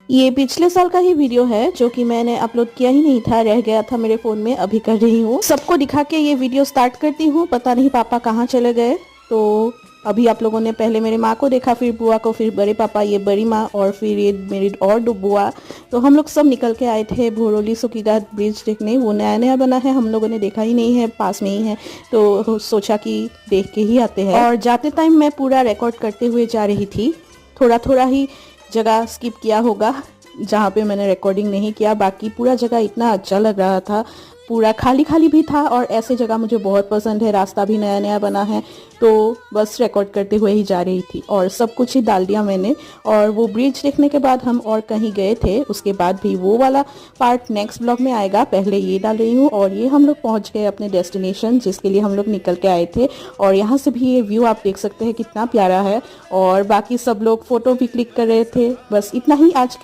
ये पिछले साल का ही वीडियो है जो कि मैंने अपलोड किया ही नहीं था, रह गया था मेरे फोन में, अभी कर रही हूँ। सबको दिखा के ये वीडियो स्टार्ट करती हूँ। पता नहीं पापा कहाँ चले गए। तो अभी आप लोगों ने पहले मेरे माँ को देखा, फिर बुआ को, फिर बड़े पापा, ये बड़ी माँ, और फिर ये मेरी और दो बुआ। तो हम लोग सब निकल के आए थे भोरोली सुकीघाट ब्रिज देखने। वो नया नया बना है, हम लोगों ने देखा ही नहीं है, पास में ही है, तो सोचा कि देख के ही आते हैं। और जाते टाइम मैं पूरा रिकॉर्ड करते हुए जा रही थी। थोड़ा थोड़ा ही जगह स्किप किया होगा जहाँ पे मैंने रिकॉर्डिंग नहीं किया, बाकी पूरा जगह इतना अच्छा लग रहा था। पूरा खाली खाली भी था, और ऐसे जगह मुझे बहुत पसंद है। रास्ता भी नया नया बना है, तो बस रिकॉर्ड करते हुए ही जा रही थी और सब कुछ ही डाल दिया मैंने। और वो ब्रिज देखने के बाद हम और कहीं गए थे, उसके बाद भी वो वाला पार्ट नेक्स्ट ब्लॉग में आएगा। पहले ये डाल रही हूँ। और ये हम लोग पहुँच गए अपने डेस्टिनेशन जिसके लिए हम लोग निकल के आए थे। और यहाँ से भी ये व्यू आप देख सकते हैं कितना प्यारा है। और बाकी सब लोग फोटो भी क्लिक कर रहे थे। बस इतना ही आज के